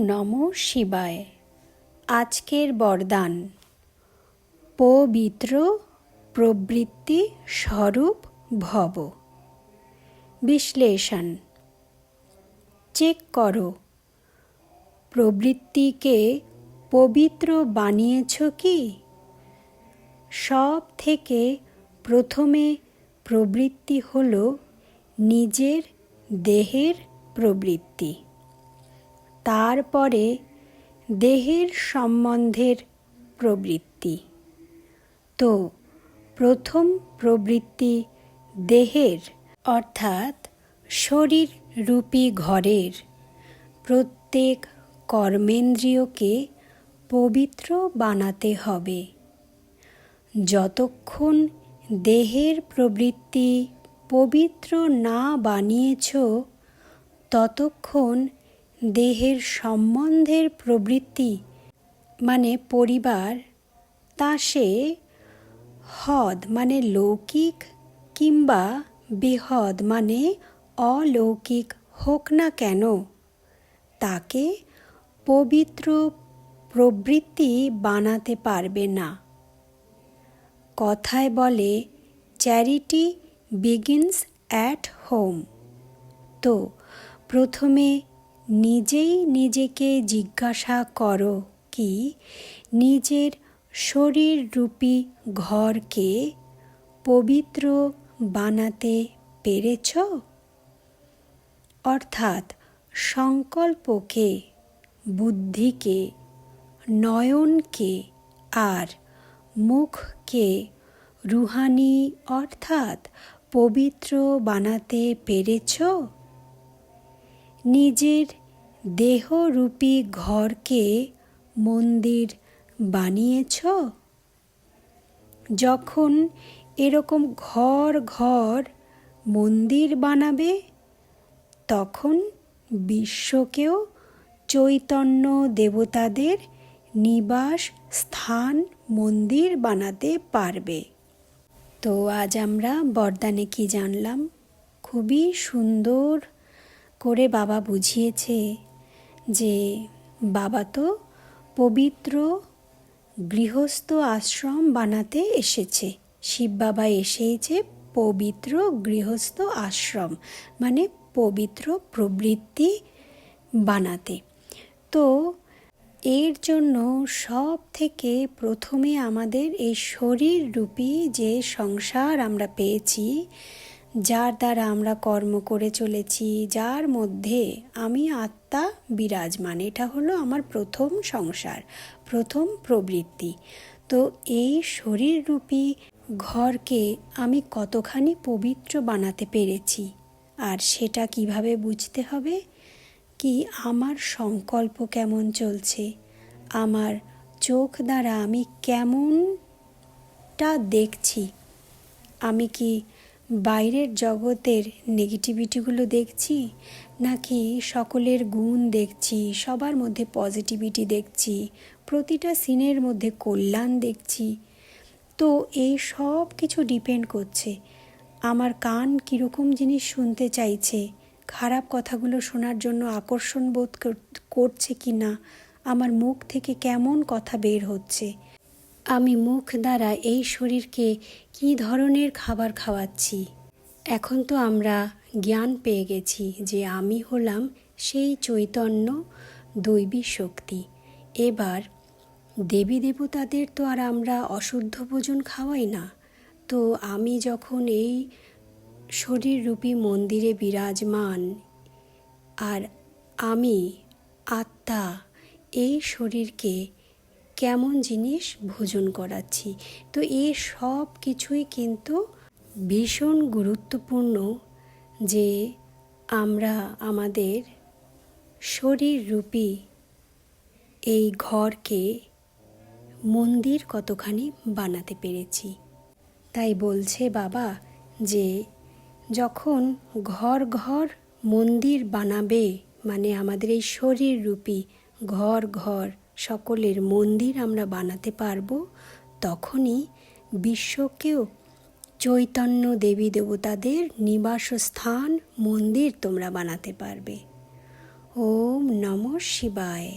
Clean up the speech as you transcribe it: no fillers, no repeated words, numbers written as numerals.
নমো শিবায়। আজকের বরদান পবিত্র প্রবৃত্তি স্বরূপ ভব। বিশ্লেষণ। চেক করো, প্রবৃত্তিকে পবিত্র বানিয়েছ কি? সব থেকে প্রথমে প্রবৃত্তি হল নিজের দেহের প্রবৃত্তি, তারপরে দেহের সম্বন্ধের প্রবৃত্তি। তো প্রথম প্রবৃত্তি দেহের অর্থাৎ শরীর রূপী ঘরের প্রত্যেক কর্মেন্দ্রিয়কে পবিত্র বানাতে হবে। যতক্ষণ দেহের প্রবৃত্তি পবিত্র না বানিয়েছ, ততক্ষণ দেহের সম্বন্ধের প্রবৃত্তি মানে পরিবার, তা সে হদ মানে লৌকিক কিংবা বেহদ মানে অলৌকিক হোক না কেন, তাকে পবিত্র প্রবৃত্তি বানাতে পারবে না। কথায় বলে চ্যারিটি বিগিনস অ্যাট হোম। তো প্রথমে নিজেই নিজেকে জিজ্ঞাসা করো কি নিজের শরীররূপী ঘরকে পবিত্র বানাতে পেরেছ? অর্থাৎ সংকল্পকে, বুদ্ধিকে, নয়নকে আর মুখকে রুহানি অর্থাৎ পবিত্র বানাতে পেরেছ? নিজের দেহরূপী ঘরকে মন্দির বানিয়েছ? যখন এরকম ঘর ঘর মন্দির বানাবে, তখন বিশ্বকেও চৈতন্য দেবতাদের নিবাস স্থান মন্দির বানাতে পারবে। তো আজ আমরা বরদানে কি জানলাম? খুবই সুন্দর করে বাবা বুঝিয়েছে যে বাবা তো পবিত্র গৃহস্থ আশ্রম বানাতে এসেছে। শিব বাবা এসেছে পবিত্র গৃহস্থ আশ্রম মানে পবিত্র প্রবৃত্তি বানাতে। তো এর জন্য সব থেকে প্রথমে আমাদের এই শরীররূপী যে সংসার আমরা পেয়েছি, যার দ্বারা আমরা কর্ম করে চলেছি, যার মধ্যে আমি আত্মা বিরাজমান, এটা হলো আমার প্রথম সংসার, প্রথম প্রবৃত্তি। তো এই শরীররূপী ঘরকে আমি কতখানি পবিত্র বানাতে পেরেছি, আর সেটা কিভাবে বুঝতে হবে? কি আমার সংকল্প কেমন চলছে, আমার চোখ দ্বারা আমি কেমনটা দেখছি, আমি কি বাইরের জগতের নেগেটিভিটিগুলো দেখছি, নাকি সকলের গুণ দেখছি, সবার মধ্যে পজিটিভিটি দেখছি, প্রতিটা সিনের মধ্যে কল্যাণ দেখছি? তো এই সব কিছু ডিপেন্ড করছে আমার কান কীরকম জিনিস শুনতে চাইছে, খারাপ কথাগুলো শোনার জন্য আকর্ষণ বোধ করছে কি না, আমার মুখ থেকে কেমন কথা বের হচ্ছে, আমি মুখ দ্বারা এই শরীরকে কী ধরনের খাবার খাওয়াচ্ছি। এখন তো আমরা জ্ঞান পেয়ে গেছি যে আমি হলাম সেই চৈতন্য দৈবী শক্তি। এবার দেবী দেবতাদের তো আর আমরা অশুদ্ধ ভোজন খাওয়াই না। তো আমি যখন এই শরীররূপী মন্দিরে বিরাজমান, আর আমি আত্মা এই শরীরকে কেমন জিনিস ভোজন করাচ্ছি, তো এই সব কিছুই কিন্তু ভীষণ গুরুত্বপূর্ণ যে আমরা আমাদের শরীররূপী এই ঘরকে মন্দির কতখানি বানাতে পেরেছি। তাই বলছে বাবা যে যখন ঘর ঘর মন্দির বানাবে, মানে আমাদের এই শরীররূপী ঘর ঘর সকলের মন্দির আমরা বানাতে পারবো, তখনই বিশ্বকেও চৈতন্য দেবী দেবতাদের নিবাসস্থান মন্দির তোমরা বানাতে পারবে। ওম নমঃ শিবায়।